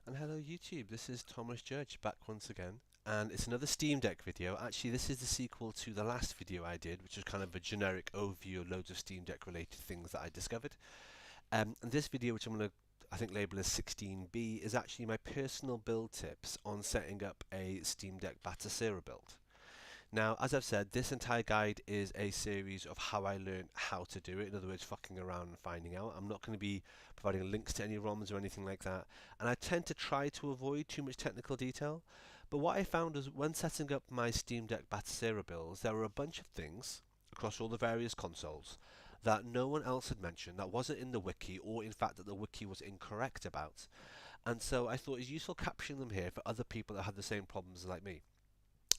And hello YouTube, this is Thomas Judge back once again, and it's another Steam Deck video. Actually, this is the sequel to the last video I did, which was kind of a generic overview of loads of Steam Deck related things that I discovered. And this video, which I'm going to I think label as 16B, is actually my personal build tips on setting up a Steam Deck Batacera build. Now, as I've said, this entire guide is a series of how I learned how to do it. In other words, fucking around and finding out. I'm not going to be providing links to any ROMs or anything like that. And I tend to try to avoid too much technical detail. But what I found is when setting up my Steam Deck Batacera builds, there were a bunch of things across all the various consoles that no one else had mentioned, that wasn't in the wiki, or in fact that the wiki was incorrect about. And so I thought it was useful capturing them here for other people that had the same problems like me.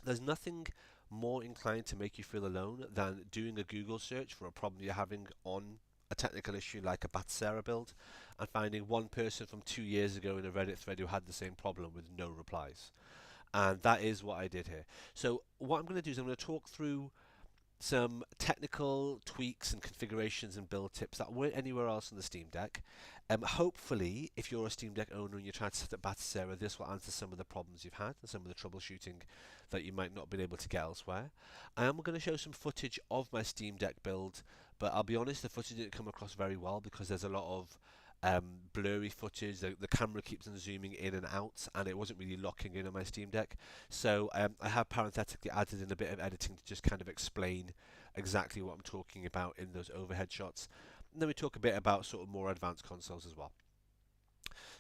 There's nothing more inclined to make you feel alone than doing a Google search for a problem you're having on a technical issue like a Batacera build and finding one person from 2 years ago in a Reddit thread who had the same problem with no replies. And that is what I did here. So what I'm going to do is I'm going to talk through some technical tweaks and configurations and build tips that weren't anywhere else on the Steam Deck. Hopefully, if you're a Steam Deck owner and you're trying to set up Batacera, this will answer some of the problems you've had and some of the troubleshooting that you might not have been able to get elsewhere. I am going to show some footage of my Steam Deck build, but I'll be honest, the footage didn't come across very well because there's a lot of blurry footage. The camera keeps on zooming in and out, and it wasn't really locking in on my Steam Deck. So I have parenthetically added in a bit of editing to just kind of explain exactly what I'm talking about in those overhead shots. And then we talk a bit about sort of more advanced consoles as well.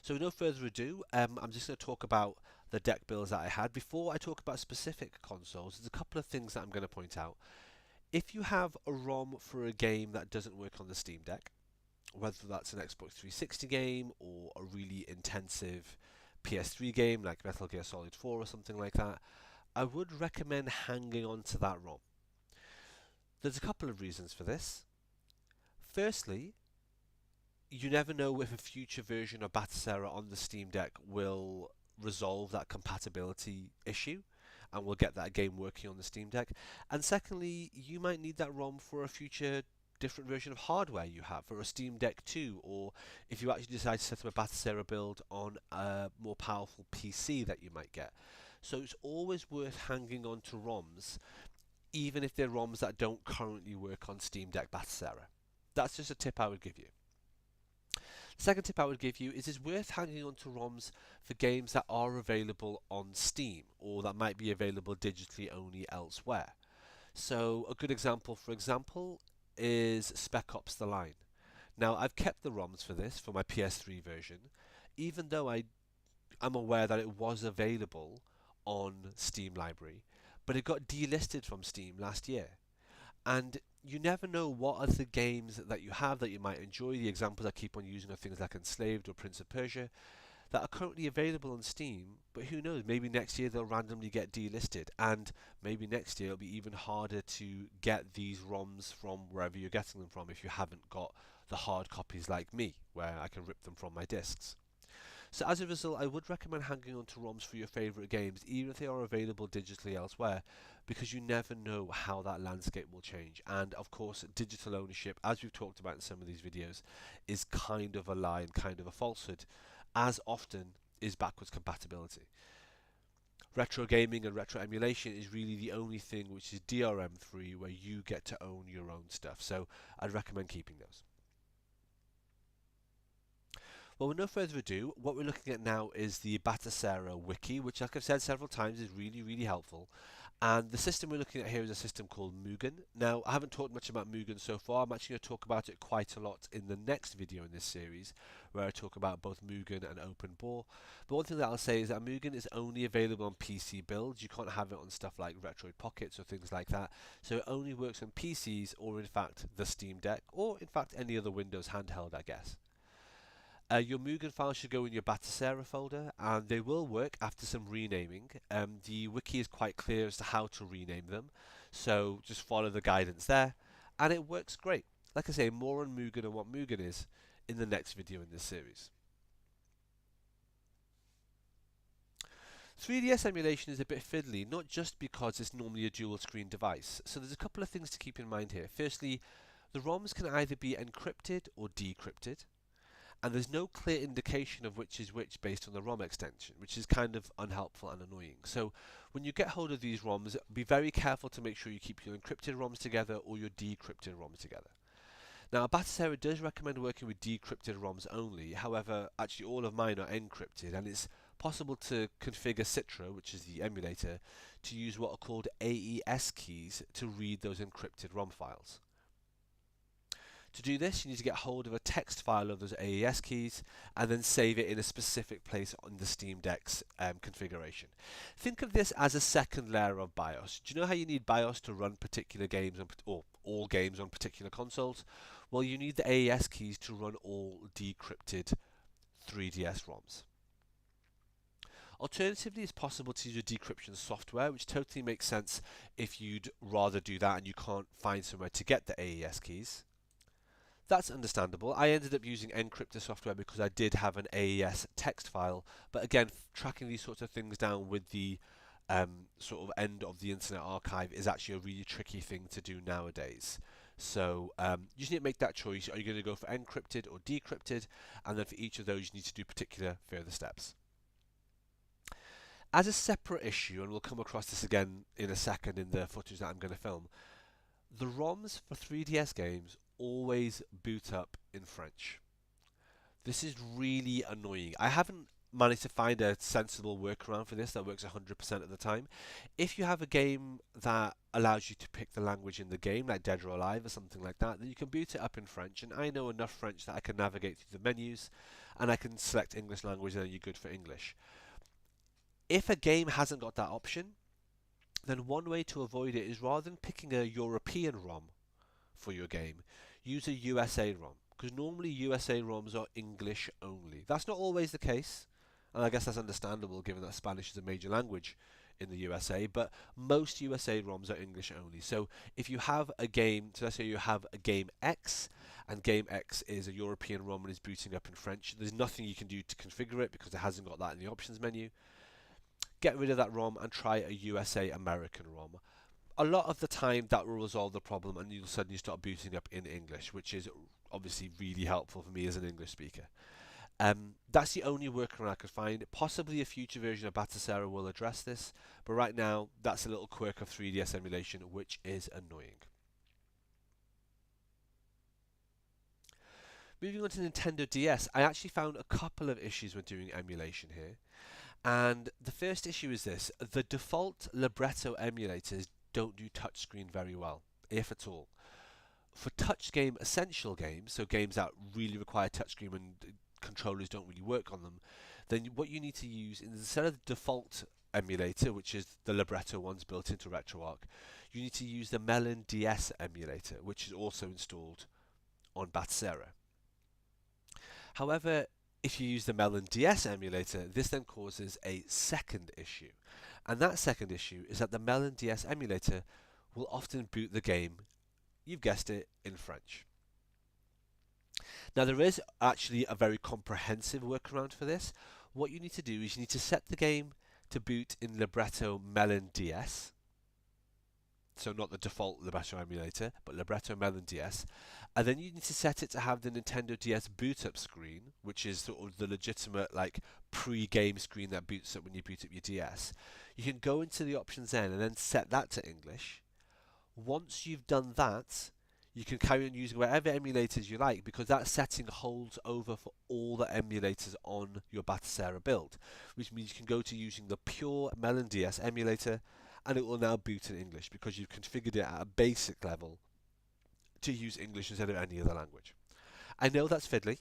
So with no further ado, I'm just going to talk about the deck builds that I had. Before I talk about specific consoles, there's a couple of things that I'm going to point out. If you have a ROM for a game that doesn't work on the Steam Deck, whether that's an Xbox 360 game or a really intensive PS3 game like Metal Gear Solid 4 or something like that, I would recommend hanging on to that ROM. There's a couple of reasons for this. Firstly, you never know if a future version of Batacera on the Steam Deck will resolve that compatibility issue and will get that game working on the Steam Deck. And secondly, you might need that ROM for a future different version of hardware you have for a Steam Deck 2, or if you actually decide to set up a Batacera build on a more powerful PC that you might get. So it's always worth hanging on to ROMs, even if they're ROMs that don't currently work on Steam Deck Batacera. That's just a tip I would give you. The second tip I would give you is it's worth hanging on to ROMs for games that are available on Steam, or that might be available digitally only elsewhere. So a good example, for example, is Spec Ops The Line. Now, I've kept the ROMs for this, for my PS3 version, even though I'm aware that it was available on Steam Library, but it got delisted from Steam last year. And you never know what other games that you have that you might enjoy. The examples I keep on using are things like Enslaved or Prince of Persia that are currently available on Steam, but who knows, maybe next year they'll randomly get delisted, and maybe next year it'll be even harder to get these ROMs from wherever you're getting them from if you haven't got the hard copies like me, where I can rip them from my discs. So as a result, I would recommend hanging on to ROMs for your favourite games, even if they are available digitally elsewhere, because you never know how that landscape will change. And of course, digital ownership, as we've talked about in some of these videos, is kind of a lie and kind of a falsehood, as often is backwards compatibility. Retro gaming and retro emulation is really the only thing which is DRM free, where you get to own your own stuff. So I'd recommend keeping those. Well, with no further ado, what we're looking at now is the Batacera wiki, which, like I've said several times, is really, really helpful. And the system we're looking at here is a system called Mugen. Now, I haven't talked much about Mugen so far. I'm actually going to talk about it quite a lot in the next video in this series, where I talk about both Mugen and OpenBore. But one thing that I'll say is that Mugen is only available on PC builds. You can't have it on stuff like Retroid Pockets or things like that. So it only works on PCs, or in fact the Steam Deck, or in fact any other Windows handheld, I guess. Your Mugen files should go in your Batacera folder, and they will work after some renaming. The wiki is quite clear as to how to rename them, so just follow the guidance there, and it works great. Like I say, more on Mugen and what Mugen is in the next video in this series. 3DS emulation is a bit fiddly, not just because it's normally a dual screen device. So there's a couple of things to keep in mind here. Firstly, the ROMs can either be encrypted or decrypted. and there's no clear indication of which is which based on the ROM extension, which is kind of unhelpful and annoying. So when you get hold of these ROMs, be very careful to make sure you keep your encrypted ROMs together or your decrypted ROMs together. Now, Batacera does recommend working with decrypted ROMs only. However, actually all of mine are encrypted, and it's possible to configure Citra, which is the emulator, to use what are called AES keys to read those encrypted ROM files. To do this, you need to get hold of a text file of those AES keys and then save it in a specific place on the Steam Deck's configuration. Think of this as a second layer of BIOS. Do you know how you need BIOS to run particular games or all games on particular consoles? Well, you need the AES keys to run all decrypted 3DS ROMs. Alternatively, it's possible to use a decryption software, which totally makes sense if you'd rather do that and you can't find somewhere to get the AES keys. That's understandable. I ended up using encryptor software because I did have an AES text file, but again, tracking these sorts of things down with the sort of end of the Internet Archive is actually a really tricky thing to do nowadays. So you just need to make that choice. Are you going to go for encrypted or decrypted? And then for each of those, you need to do particular further steps. As a separate issue, and we'll come across this again in a second in the footage that I'm going to film, the ROMs for 3DS games always boot up in French. This is really annoying. I haven't managed to find a sensible workaround for this that works 100% of the time. If you have a game that allows you to pick the language in the game, like Dead or Alive or something like that, then you can boot it up in French, and I know enough French that I can navigate through the menus and I can select English language and then you're good for English. If a game hasn't got that option, then one way to avoid it is rather than picking a European ROM for your game, use a USA ROM, because normally USA ROMs are English only. That's not always the case, and I guess that's understandable given that Spanish is a major language in the USA, but most USA ROMs are English only. So if you have a game, so let's say you have a game X, and game X is a European ROM and is booting up in French, there's nothing you can do to configure it because it hasn't got that in the options menu. Get rid of that ROM and try a USA American ROM. A lot of the time that will resolve the problem and you'll suddenly start booting up in English, which is obviously really helpful for me as an English speaker. That's the only workaround I could find. Possibly a future version of Batacera will address this, but right now that's a little quirk of 3DS emulation which is annoying. Moving on to Nintendo DS, I actually found a couple of issues when doing emulation here. And the first issue is this: the default libretto emulators don't do touchscreen very well, if at all. For touch game essential games, so games that really require touchscreen and controllers don't really work on them, then what you need to use, instead of the default emulator, which is the libretto ones built into RetroArch, you need to use the Melon DS emulator, which is also installed on Batacera. However, if you use the Melon DS emulator, this then causes a second issue. And that second issue is that the Melon DS emulator will often boot the game, you've guessed it, in French. Now there is actually a very comprehensive workaround for this. What you need to do is you need to set the game to boot in libretto Melon DS. So not the default libretto emulator, but libretto Melon DS. And then you need to set it to have the Nintendo DS boot up screen, which is sort of the legitimate like pre-game screen that boots up when you boot up your DS. You can go into the options and then set that to English. Once you've done that, you can carry on using whatever emulators you like, because that setting holds over for all the emulators on your Batacera build, which means you can go to using the pure Melon DS emulator and it will now boot in English because you've configured it at a basic level to use English instead of any other language. I know that's fiddly,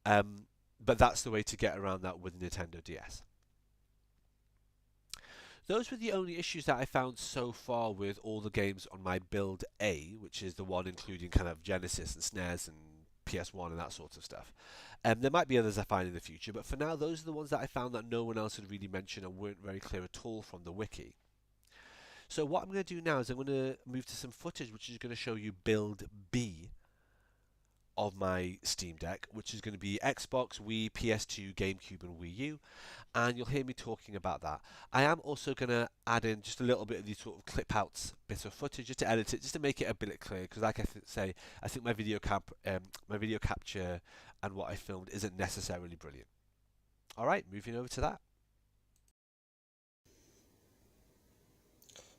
but that's the way to get around that with Nintendo DS. Those were the only issues that I found so far with all the games on my build A, which is the one including kind of Genesis and SNES and PS1 and that sort of stuff. There might be others I find in the future, but for now those are the ones that I found that no one else had really mentioned and weren't very clear at all from the wiki. So what I'm going to do now is I'm going to move to some footage which is going to show you build B of my Steam Deck, which is going to be Xbox, Wii, PS2, GameCube, and Wii U, and you'll hear me talking about that. I am also going to add in just a little bit of these sort of clip outs bit of footage just to edit it, just to make it a bit clear. Because, like say, I think my video capture and what I filmed isn't necessarily brilliant. All right, moving over to that.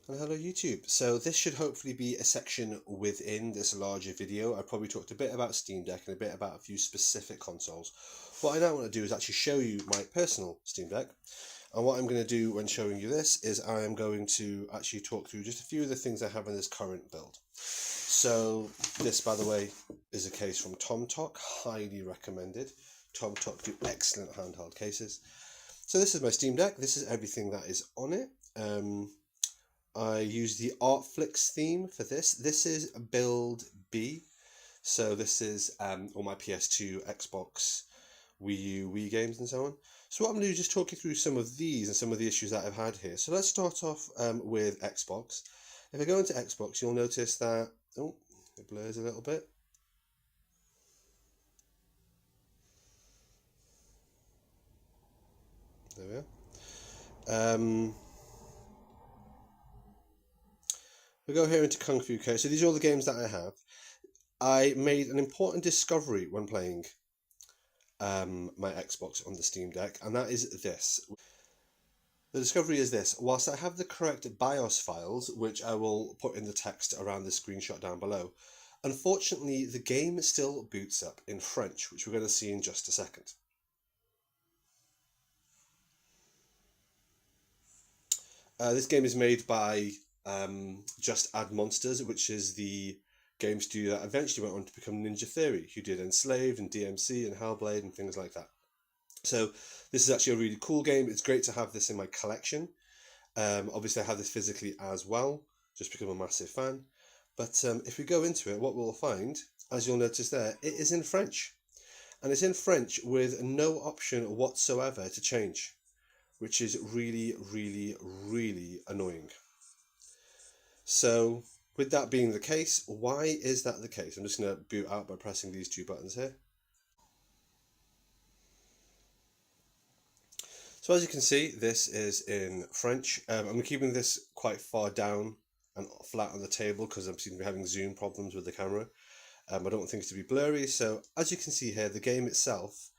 And hello YouTube. So this should hopefully be a section within this larger video. I probably talked a bit about Steam Deck and a bit about a few specific consoles. What I now want to do is actually show you my personal Steam Deck. And what I'm going to do when showing you this is I am going to actually talk through just a few of the things I have in this current build. So this, by the way, is a case from TomTok, highly recommended. TomTok do excellent handheld cases. So this is my Steam Deck. This is everything that is on it. I use the Artflix theme for this. This is build B. So this is all my PS2, Xbox, Wii U, Wii games and so on. So what I'm going to do is just talk you through some of these and some of the issues that I've had here. So let's start off with Xbox. If I go into Xbox, you'll notice that, oh, it blurs a little bit. There we are. We go here into Kung Fu Code. So these are all the games that I have. I made an important discovery when playing my Xbox on the Steam Deck, and that is this. The discovery is this. Whilst I have the correct BIOS files, which I will put in the text around the screenshot down below, unfortunately the game still boots up in French, which we're going to see in just a second. This game is made by Just Add Monsters, which is the game studio that eventually went on to become Ninja Theory, who did Enslaved and DMC and Hellblade and things like that. So this is actually a really cool game. It's great to have this in my collection. Obviously I have this physically as well, just become a massive fan. But if we go into it, what we'll find, as you'll notice there, it is in French. And it's in French with no option whatsoever to change, which is really, really, really annoying. So with that being the case, why is that the case? I'm just going to boot out by pressing these two buttons here. So as you can see, this is in French. I'm keeping this quite far down and flat on the table because I'm seem to be having zoom problems with the camera. I don't want things to be blurry. So as you can see here, the game itself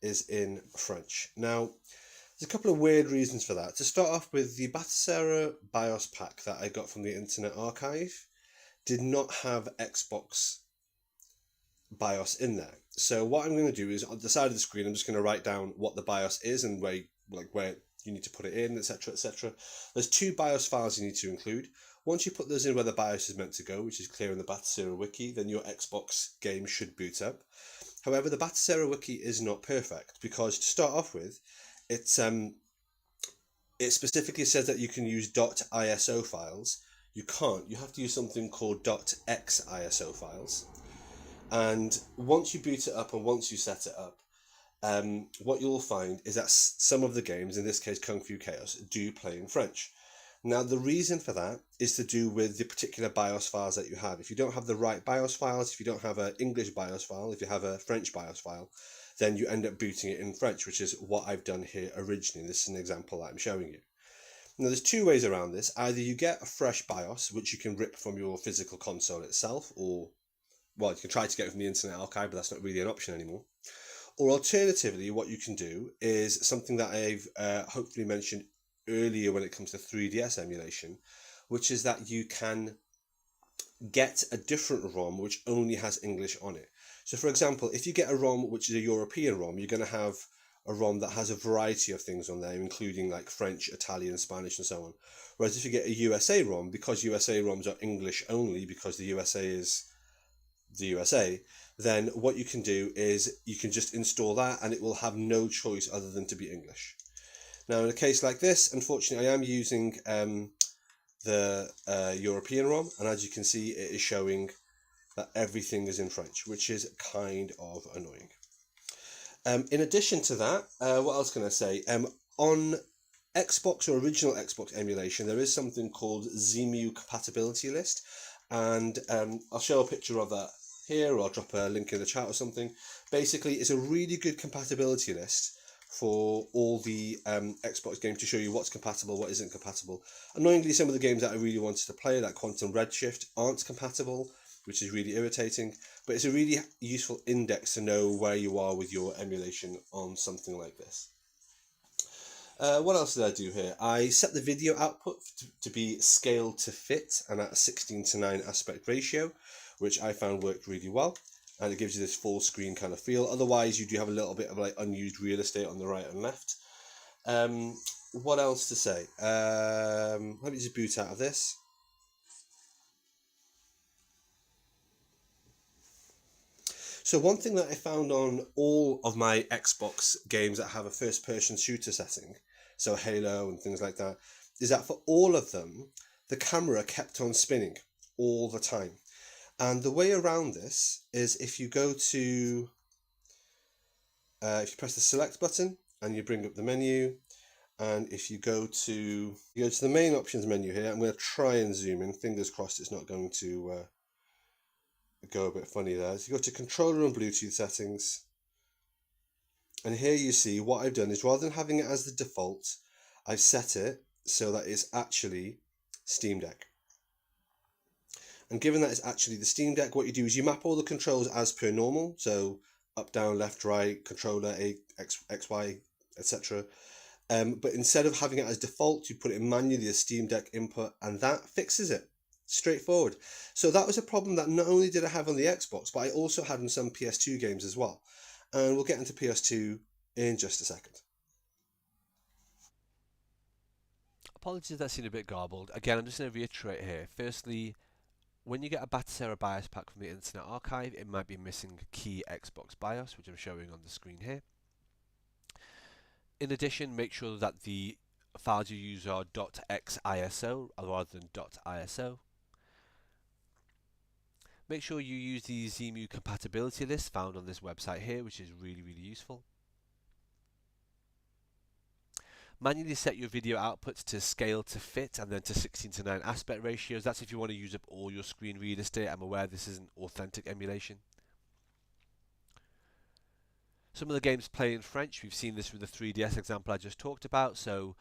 is in French. Now, there's a couple of weird reasons for that. To start off with, the Batacera BIOS pack that I got from the Internet Archive did not have Xbox BIOS in there. So what I'm going to do is on the side of the screen, I'm just going to write down what the BIOS is and where you need to put it in, etc., etc. There's two BIOS files you need to include. Once you put those in where the BIOS is meant to go, which is clear in the Batacera wiki, then your Xbox game should boot up. However, the Batacera wiki is not perfect because to start off with, it specifically says that you can use .iso files. You can't. You have to use something called .xiso files. And once you boot it up and once you set it up, what you'll find is that some of the games, in this case Kung Fu Chaos, do play in French. Now the reason for that is to do with the particular BIOS files that you have. If you don't have the right BIOS files, if you don't have an English BIOS file, if you have a French BIOS file, then you end up booting it in French, which is what I've done here originally. This is an example that I'm showing you. Now there's two ways around this. Either you get a fresh BIOS, which you can rip from your physical console itself, or, well, you can try to get it from the Internet Archive, but that's not really an option anymore. Or alternatively, what you can do is something that I've hopefully mentioned earlier when it comes to 3DS emulation, which is that you can get a different ROM which only has English on it. So for example, if you get a ROM which is a European ROM, you're going to have a ROM that has a variety of things on there, including like French, Italian, Spanish and so on. Whereas if you get a USA ROM, because USA ROMs are English only because the USA is the USA, then what you can do is you can just install that and it will have no choice other than to be English. Now in a case like this, unfortunately I am using the European ROM, and as you can see it is showing that everything is in French, which is kind of annoying. In addition to that, what else can I say? On Xbox or original Xbox emulation, there is something called ZEMU compatibility list, and I'll show a picture of that here, or I'll drop a link in the chat or something. Basically, it's a really good compatibility list for all the Xbox games to show you what's compatible, what isn't compatible. Annoyingly, some of the games that I really wanted to play, like Quantum Redshift, aren't compatible, which is really irritating. But it's a really useful index to know where you are with your emulation on something like this. What else did I do here? I set the video output to be scaled to fit and at a 16:9 aspect ratio, which I found worked really well. And it gives you this full screen kind of feel. Otherwise, you do have a little bit of like unused real estate on the right and left. What else to say? Let me just boot out of this. So one thing that I found on all of my Xbox games that have a first-person shooter setting, so Halo and things like that, is that for all of them, the camera kept on spinning all the time. And the way around this is if you go to, if you press the select button and you bring up the menu, and if you go to the main options menu here, I'm going to try and zoom in, fingers crossed it's not going to go a bit funny there. So you go to controller and Bluetooth settings, and here you see what I've done is rather than having it as the default, I've set it so that it's actually Steam Deck. And given that it's actually the Steam Deck, what you do is you map all the controls as per normal, so up, down, left, right, controller, A, X, Y, etc. But instead of having it as default, you put it manually as Steam Deck input, and that fixes it. Straightforward. So that was a problem that not only did I have on the Xbox, but I also had in some PS2 games as well. And we'll get into PS2 in just a second. Apologies that seemed a bit garbled. Again, I'm just going to reiterate here. Firstly, when you get a Batasera BIOS pack from the Internet Archive, it might be missing a key Xbox BIOS, which I'm showing on the screen here. In addition, make sure that the files you use are .xiso rather than .iso. Make sure you use the Zemu compatibility list found on this website here, which is really, really useful. Manually set your video outputs to scale to fit and then to 16:9 aspect ratios. That's if you want to use up all your screen real estate. I'm aware this isn't authentic emulation. Some of the games play in French. We've seen this with the 3DS example I just talked about. So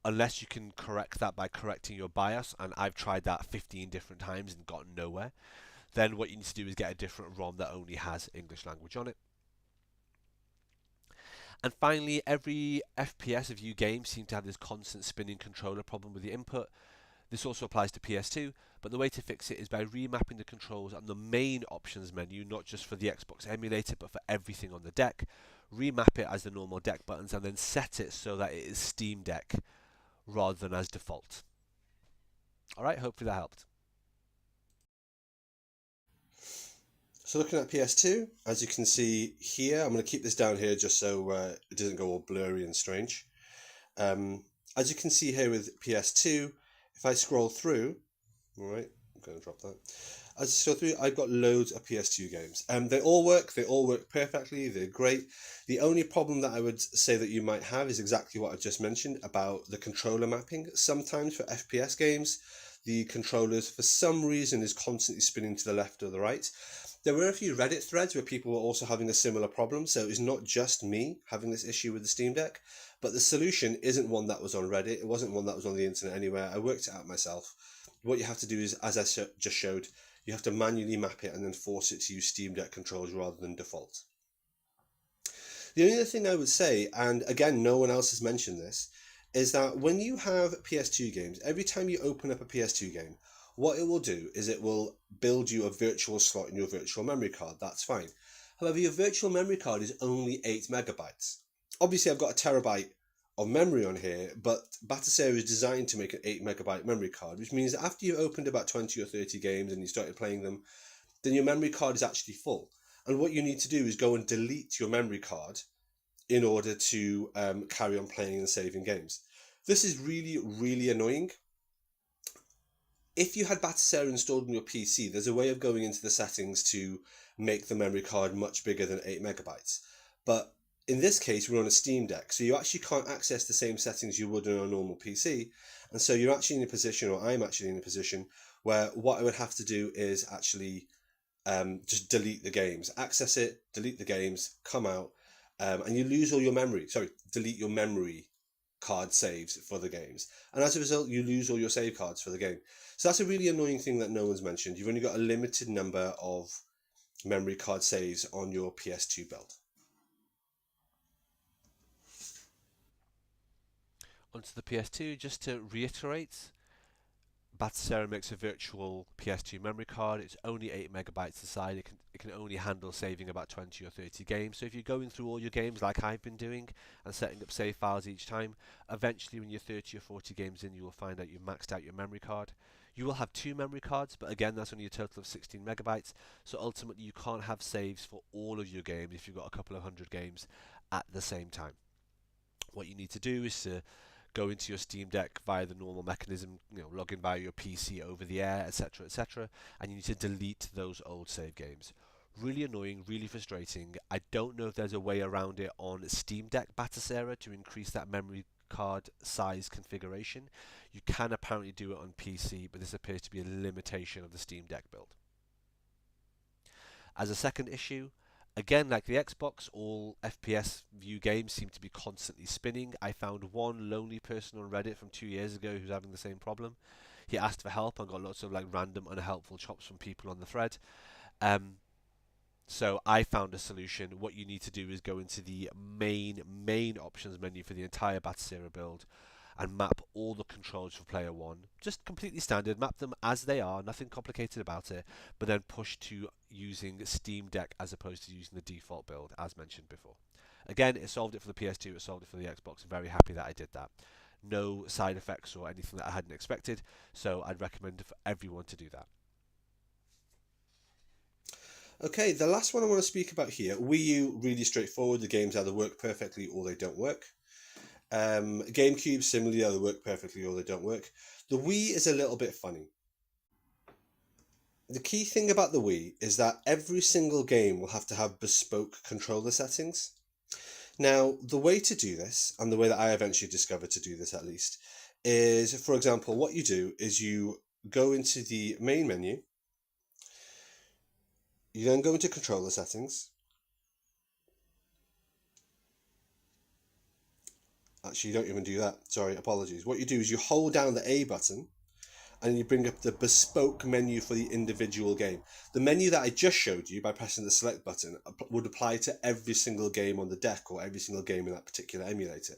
unless you can correct that by correcting your BIOS, and I've tried that 15 different times and gotten nowhere, then what you need to do is get a different ROM that only has English language on it. And finally, every FPS of you games seem to have this constant spinning controller problem with the input. This also applies to PS2, but the way to fix it is by remapping the controls on the main options menu, not just for the Xbox emulator, but for everything on the deck. Remap it as the normal deck buttons and then set it so that it is Steam Deck rather than as default. Alright, hopefully that helped. So looking at PS2, as you can see here, I'm going to keep this down here just so it doesn't go all blurry and strange. As you can see here with PS2, if I scroll through, all right, I'm going to drop that. As I scroll through, I've got loads of PS2 games. They all work perfectly, they're great. The only problem that I would say that you might have is exactly what I've just mentioned about the controller mapping. Sometimes for FPS games, the controllers, for some reason, is constantly spinning to the left or the right. There were a few Reddit threads where people were also having a similar problem, so it's not just me having this issue with the Steam Deck, but the solution isn't one that was on Reddit, it wasn't one that was on the internet anywhere, I worked it out myself. What you have to do is, as I just showed, you have to manually map it and then force it to use Steam Deck controls rather than default. The only other thing I would say, and again no one else has mentioned this, is that when you have PS2 games, every time you open up a PS2 game, what it will do is it will build you a virtual slot in your virtual memory card. That's fine. However, your virtual memory card is only 8 megabytes. Obviously, I've got a terabyte of memory on here, but Batasera is designed to make an 8 megabyte memory card, which means that after you've opened about 20 or 30 games and you started playing them, then your memory card is actually full. And what you need to do is go and delete your memory card in order to carry on playing and saving games. This is really, really annoying. If you had Batasera installed on your PC, there's a way of going into the settings to make the memory card much bigger than 8 megabytes. But in this case, we're on a Steam Deck, so you actually can't access the same settings you would on a normal PC. And so you're actually in a position, or I'm actually in a position, where what I would have to do is actually just delete the games, access it, delete the games, come out, and you lose all your memory. Sorry, delete your memory card saves for the games, and as a result, you lose all your save cards for the game. So that's a really annoying thing that no one's mentioned. You've only got a limited number of memory card saves on your PS2 build. Onto the PS2, just to reiterate, Batocera makes a virtual PS2 memory card. It's only 8 megabytes inside. It can only handle saving about 20 or 30 games. So if you're going through all your games like I've been doing and setting up save files each time, eventually when you're 30 or 40 games in, you will find out you've maxed out your memory card. You will have two memory cards, but again, that's only a total of 16 megabytes. So ultimately, you can't have saves for all of your games if you've got a couple of hundred games at the same time. What you need to do is to go into your Steam Deck via the normal mechanism, log in via your PC over the air, etc., etc., and you need to delete those old save games. Really annoying, really frustrating. I don't know if there's a way around it on Steam Deck Batocera to increase that memory card size configuration. You can apparently do it on PC, but this appears to be a limitation of the Steam Deck build. As a second issue, again, like the Xbox, all FPS view games seem to be constantly spinning. I found one lonely person on Reddit from 2 years ago who's having the same problem. He asked for help and got lots of like random unhelpful chops from people on the thread. Um, so I found a solution. What you need to do is go into the main options menu for the entire Batocera build and map all the controls for player one. Just completely standard, map them as they are, nothing complicated about it, but then push to using Steam Deck as opposed to using the default build, as mentioned before. Again, it solved it for the PS2, it solved it for the Xbox. I'm very happy that I did that. No side effects or anything that I hadn't expected, so I'd recommend for everyone to do that. Okay, the last one I want to speak about here, Wii U, really straightforward. The games either work perfectly or they don't work. GameCube, similarly, either work perfectly or they don't work. The Wii is a little bit funny. The key thing about the Wii is that every single game will have to have bespoke controller settings. Now, the way to do this, and the way that I eventually discovered to do this at least, is, for example, what you do is you go into the main menu, you then go into controller settings. Actually, you don't even do that. Sorry, apologies. What you do is you hold down the A button and you bring up the bespoke menu for the individual game. The menu that I just showed you by pressing the select button would apply to every single game on the deck or every single game in that particular emulator.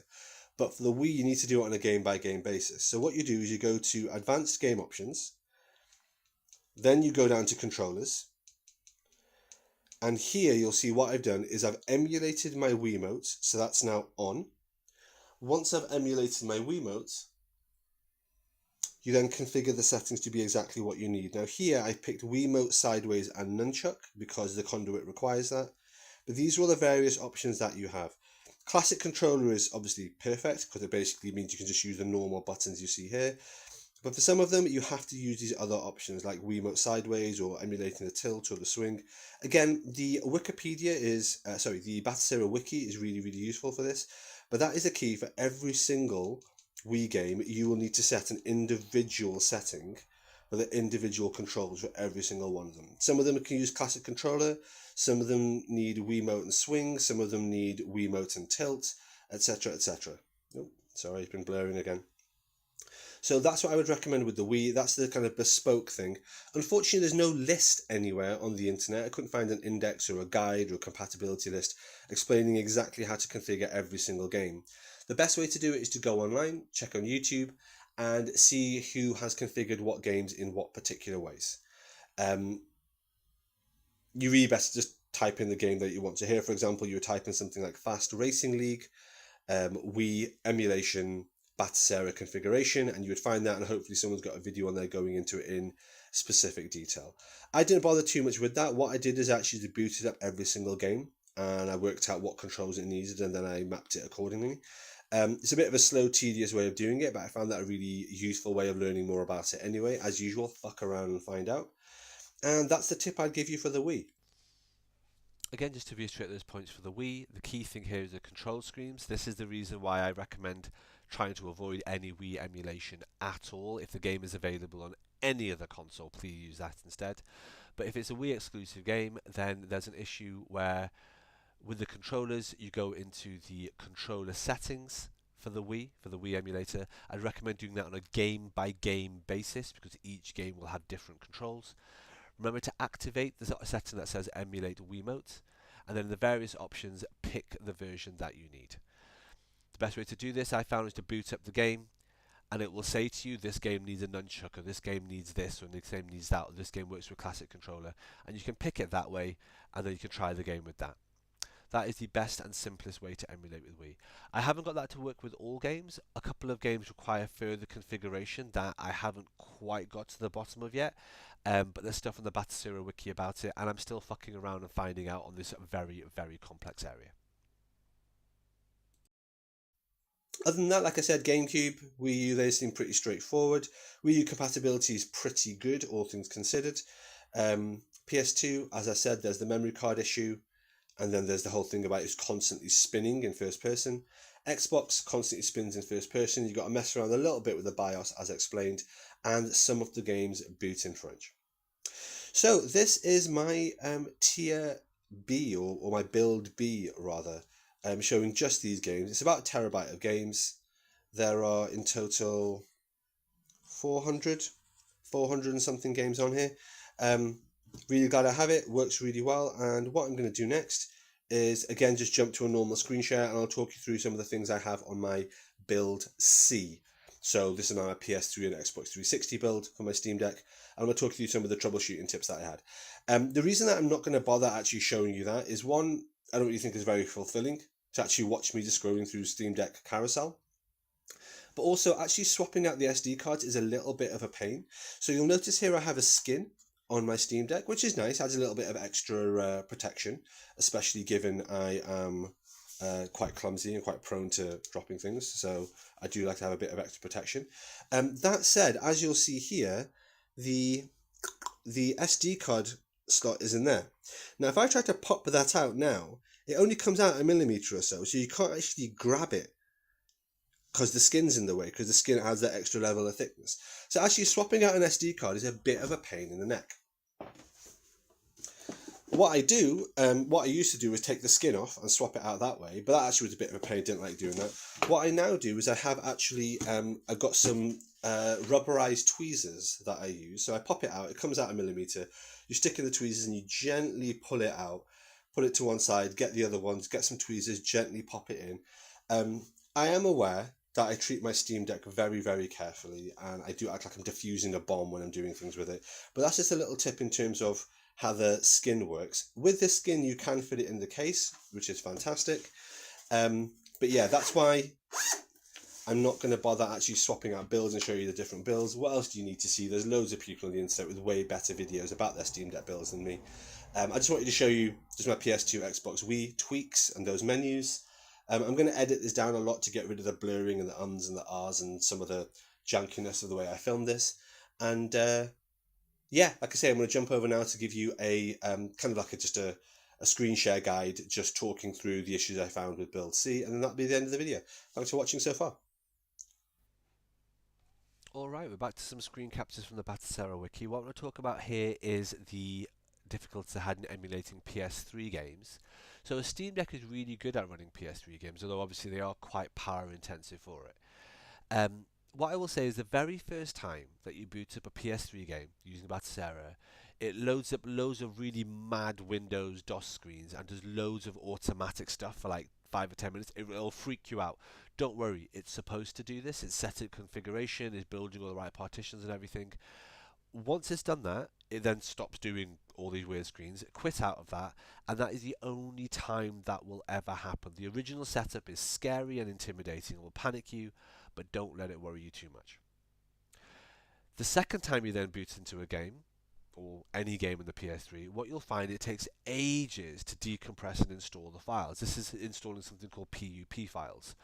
But for the Wii, you need to do it on a game-by-game basis. So what you do is you go to Advanced Game Options, then you go down to Controllers, and here you'll see what I've done is I've emulated my Wiimote, so that's now on. Once I've emulated my Wiimote, you then configure the settings to be exactly what you need. Now here I picked Wiimote, Sideways and Nunchuck because the conduit requires that. But these are all the various options that you have. Classic controller is obviously perfect because it basically means you can just use the normal buttons you see here. But for some of them, you have to use these other options like Wiimote Sideways or emulating the tilt or the swing. Again, the Wikipedia is, the Batocera wiki is really, really useful for this. But that is a key for every single Wii game. You will need to set an individual setting for the individual controls for every single one of them. Some of them can use classic controller, some of them need Wiimote and swing, some of them need Wiimote and tilt, etc, etc. Oh, sorry, it's been blurring again. So that's what I would recommend with the Wii. That's the kind of bespoke thing. Unfortunately, there's no list anywhere on the internet. I couldn't find an index or a guide or a compatibility list explaining exactly how to configure every single game. The best way to do it is to go online, check on YouTube, and see who has configured what games in what particular ways. You really best just type in the game that you want to hear. For example, you would type in something like Fast Racing League, Wii Emulation, Batocera configuration, and you would find that, and hopefully someone's got a video on there going into it in specific detail. I didn't bother too much with that. What I did is actually booted up every single game, and I worked out what controls it needed, and then I mapped it accordingly. It's a bit of a slow, tedious way of doing it, but I found that a really useful way of learning more about it anyway. As usual, fuck around and find out. And that's the tip I'd give you for the Wii. Again, just to reiterate those points for the Wii, the key thing here is the control screens. This is the reason why I recommend trying to avoid any Wii emulation at all. If the game is available on any other console, please use that instead. But if it's a Wii exclusive game, then there's an issue where with the controllers, you go into the controller settings for the Wii emulator. I'd recommend doing that on a game by game basis because each game will have different controls. Remember to activate the setting that says emulate Wiimote, and then the various options, pick the version that you need. The best way to do this I found is to boot up the game, and it will say to you this game needs a nunchuck, or this game needs this, or this game needs that, or this game works with a classic controller, and you can pick it that way, and then you can try the game with that. That is the best and simplest way to emulate with Wii. I haven't got that to work with all games. A couple of games require further configuration that I haven't quite got to the bottom of yet. But there's stuff on the Batasera wiki about it, and I'm still fucking around and finding out on this very, very complex area. Other than that, like I said, GameCube, Wii U, they seem pretty straightforward. Wii U compatibility is pretty good, all things considered. PS2, as I said, there's the memory card issue, and then there's the whole thing about it's constantly spinning in first person. Xbox constantly spins in first person. You've got to mess around a little bit with the BIOS, as explained, and some of the games boot in French. So this is my tier B, or my build B rather, showing just these games. It's about a terabyte of games. There are in total 400 and something games on here. Really glad I have it. Works really well. And what I'm going to do next is, again, just jump to a normal screen share, and I'll talk you through some of the things I have on my build C. So this is now my PS3 and Xbox 360 build for my Steam Deck. I'm going to talk you through some of the troubleshooting tips that I had. The reason that I'm not going to bother actually showing you that is, one, I don't really think it's very fulfilling to actually watch me just scrolling through Steam Deck carousel. But also, actually swapping out the SD cards is a little bit of a pain. So you'll notice here I have a skin on my Steam Deck, which is nice, adds a little bit of extra protection, especially given I am quite clumsy and quite prone to dropping things. So I do like to have a bit of extra protection. That said, as you'll see here, the SD card slot is in there. Now, if I try to pop that out now, it only comes out a millimeter or so you can't actually grab it because the skin's in the way, because the skin adds that extra level of thickness. So actually swapping out an SD card is a bit of a pain in the neck. What I used to do was take the skin off and swap it out that way, but that actually was a bit of a pain, didn't like doing that. What I now do is I have actually, I've got some rubberized tweezers that I use. So I pop it out, it comes out a millimeter, you stick in the tweezers and you gently pull it out, put it to one side, get the other ones, get some tweezers, gently pop it in. I am aware that I treat my Steam Deck very, very carefully, and I do act like I'm diffusing a bomb when I'm doing things with it. But that's just a little tip in terms of how the skin works. With this skin, you can fit it in the case, which is fantastic. But yeah, that's why I'm not going to bother actually swapping out builds and show you the different builds. What else do you need to see? There's loads of people on the internet with way better videos about their Steam Deck builds than me. I just wanted to show you just my PS2, Xbox Wii tweaks and those menus. I'm going to edit this down a lot to get rid of the blurring and the ums and the ahs and some of the junkiness of the way I filmed this. And yeah, like I say, I'm going to jump over now to give you a kind of like just a screen share guide, just talking through the issues I found with Build C, and then that'll be the end of the video. Thanks for watching so far. Alright, we're back to some screen captures from the Batasera wiki. What I'm going to talk about here is the difficulties I had in emulating PS3 games. So a Steam Deck is really good at running PS3 games, although obviously they are quite power intensive for it. What I will say is the very first time that you boot up a PS3 game using Batasera, it loads up loads of really mad Windows DOS screens and does loads of automatic stuff for like 5 or 10 minutes. It'll freak you out. Don't worry, it's supposed to do this. It's set in configuration, it's building all the right partitions and everything. Once it's done that, it then stops doing all these weird screens, quit out of that, and that is the only time that will ever happen. The original setup is scary and intimidating and will panic you, but don't let it worry you too much. The second time you then boot into a game, or any game in the PS3, what you'll find, it takes ages to decompress and install the files. This is installing something called PUP files.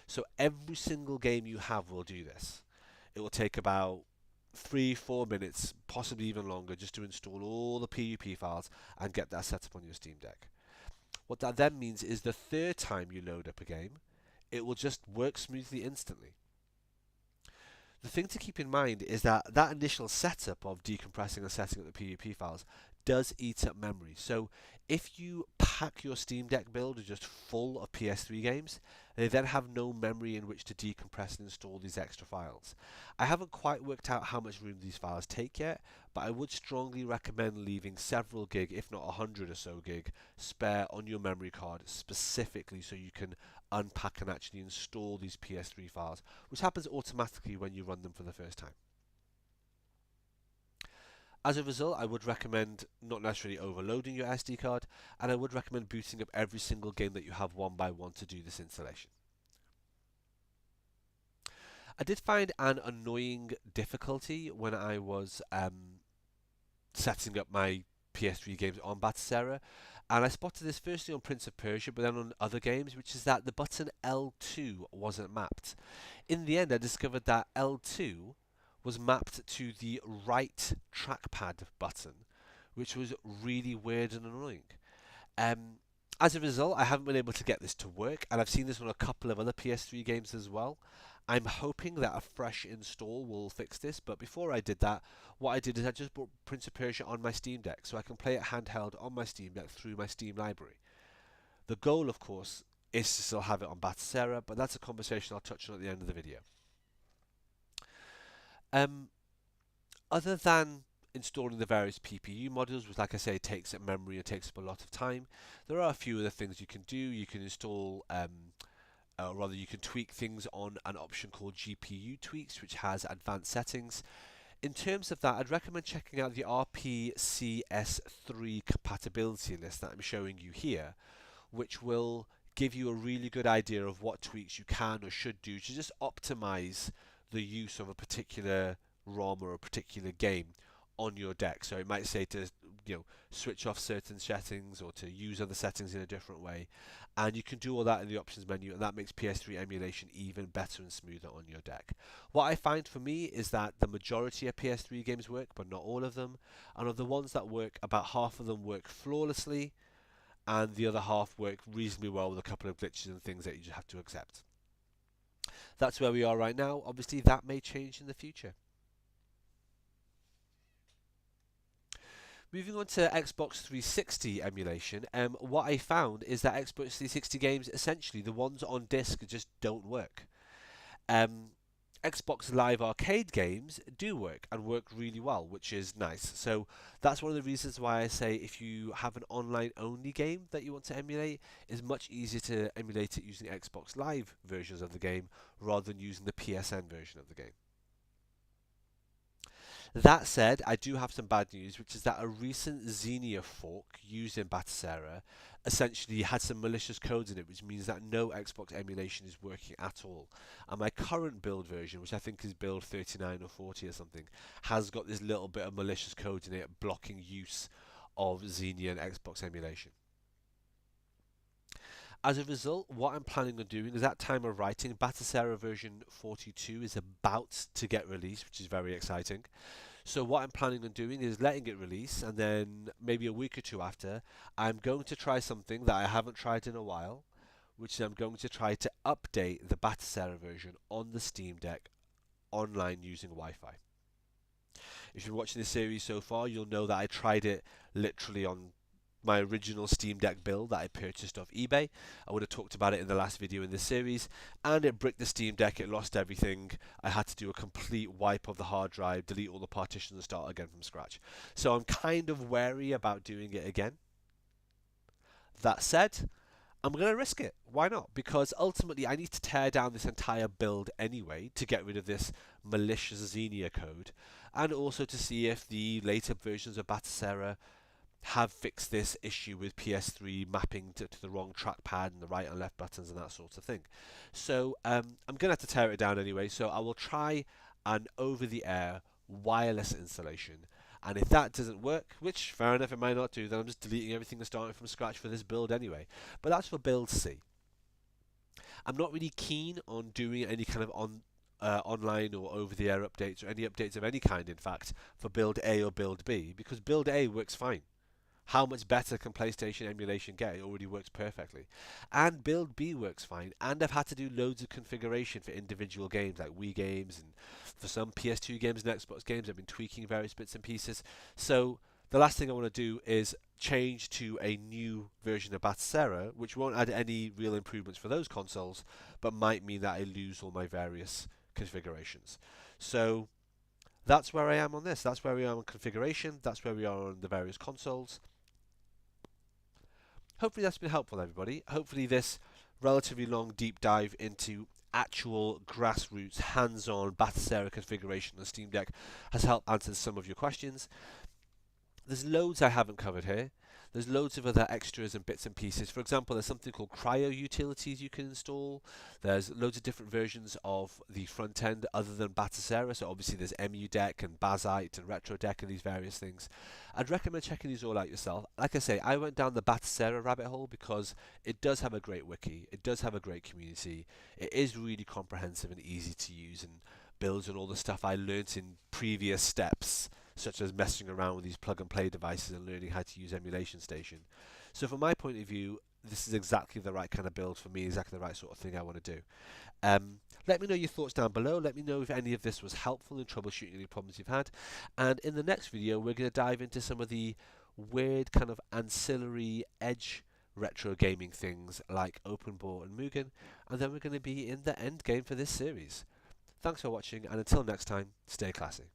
So every single game you have will do this. It will take about 3-4 minutes, possibly even longer, just to install all the PUP files and get that set up on your Steam Deck. What that then means is the third time you load up a game, it will just work smoothly instantly. The thing to keep in mind is that that initial setup of decompressing and setting up the PUP files does eat up memory. So if you pack your Steam Deck build just full of PS3 games, they then have no memory in which to decompress and install these extra files. I haven't quite worked out how much room these files take yet, but I would strongly recommend leaving several gig, if not 100 or so gig, spare on your memory card specifically so you can unpack and actually install these PS3 files, which happens automatically when you run them for the first time. As a result, I would recommend not necessarily overloading your SD card, and I would recommend booting up every single game that you have one by one to do this installation. I did find an annoying difficulty when I was setting up my PS3 games on Batacera, and I spotted this firstly on Prince of Persia, but then on other games, which is that the button L2 wasn't mapped. In the end, I discovered that L2 was mapped to the right trackpad button, which was really weird and annoying. As a result, I haven't been able to get this to work, and I've seen this on a couple of other PS3 games as well. I'm hoping that a fresh install will fix this, but before I did that, what I did is I just brought Prince of Persia on my Steam Deck, so I can play it handheld on my Steam Deck through my Steam library. The goal, of course, is to still have it on Batacera, but that's a conversation I'll touch on at the end of the video. Other than installing the various PPU modules, which, like I say, takes up memory and takes up a lot of time, there are a few other things you can do. You can install, or rather, you can tweak things on an option called GPU tweaks, which has advanced settings. In terms of that, I'd recommend checking out the RPCS3 compatibility list that I'm showing you here, which will give you a really good idea of what tweaks you can or should do to just optimize the use of a particular ROM or a particular game on your deck. So it might say to switch off certain settings or to use other settings in a different way, and you can do all that in the options menu, and that makes PS3 emulation even better and smoother on your deck. What I find for me is that the majority of PS3 games work, but not all of them, and of the ones that work, about half of them work flawlessly, and the other half work reasonably well with a couple of glitches and things that you just have to accept. That's where we are right now. Obviously, that may change in the future. Moving on to Xbox 360 emulation, what I found is that Xbox 360 games, essentially the ones on disc, just don't work. Xbox Live Arcade games do work and work really well, which is nice. So that's one of the reasons why I say if you have an online-only game that you want to emulate, it's much easier to emulate it using Xbox Live versions of the game rather than using the PSN version of the game. That said, I do have some bad news, which is that a recent Xenia fork used in Batacera essentially had some malicious codes in it, which means that no Xbox emulation is working at all. And my current build version, which I think is build 39 or 40 or something, has got this little bit of malicious code in it blocking use of Xenia and Xbox emulation. As a result, what I'm planning on doing is, at time of writing, Batacera version 42 is about to get released, which is very exciting. So what I'm planning on doing is letting it release, and then maybe a week or two after, I'm going to try something that I haven't tried in a while, which is I'm going to try to update the Batacera version on the Steam Deck online using Wi-Fi. If you're watching this series so far, you'll know that I tried it literally on my original Steam Deck build that I purchased off eBay. I would have talked about it in the last video in this series, and it bricked the Steam Deck, it lost everything. I had to do a complete wipe of the hard drive, delete all the partitions and start again from scratch. So I'm kind of wary about doing it again. That said, I'm going to risk it. Why not? Because ultimately I need to tear down this entire build anyway to get rid of this malicious Xenia code, and also to see if the later versions of Batacera have fixed this issue with PS3 mapping to the wrong trackpad and the right and left buttons and that sort of thing. So I'm going to have to tear it down anyway, so I will try an over-the-air wireless installation. And if that doesn't work, which fair enough it might not do, then I'm just deleting everything and starting from scratch for this build anyway. But that's for build C. I'm not really keen on doing any kind of online or over-the-air updates, or any updates of any kind, in fact, for build A or build B, because build A works fine. How much better can PlayStation emulation get? It already works perfectly. And build B works fine, and I've had to do loads of configuration for individual games like Wii games, and for some PS2 games and Xbox games I've been tweaking various bits and pieces. So the last thing I want to do is change to a new version of Batacera, which won't add any real improvements for those consoles, but might mean that I lose all my various configurations. So that's where I am on this. That's where we are on configuration. That's where we are on the various consoles. Hopefully that's been helpful, everybody. Hopefully this relatively long deep dive into actual grassroots hands-on Batacera configuration on Steam Deck has helped answer some of your questions. There's loads I haven't covered here. There's loads of other extras and bits and pieces. For example, there's something called cryo utilities you can install. There's loads of different versions of the front end other than Batacera. So obviously there's EmuDeck and Bazite and RetroDeck and these various things. I'd recommend checking these all out yourself. Like I say, I went down the Batacera rabbit hole because it does have a great wiki. It does have a great community. It is really comprehensive and easy to use and builds on all the stuff I learnt in previous steps, such as messing around with these plug and play devices and learning how to use Emulation Station. So from my point of view, this is exactly the right kind of build for me, exactly the right sort of thing I want to do. Let me know your thoughts down below. Let me know if any of this was helpful in troubleshooting any problems you've had. And in the next video, we're going to dive into some of the weird kind of ancillary edge retro gaming things like Open Bore and Mugen. And then we're going to be in the end game for this series. Thanks for watching, and until next time, stay classy.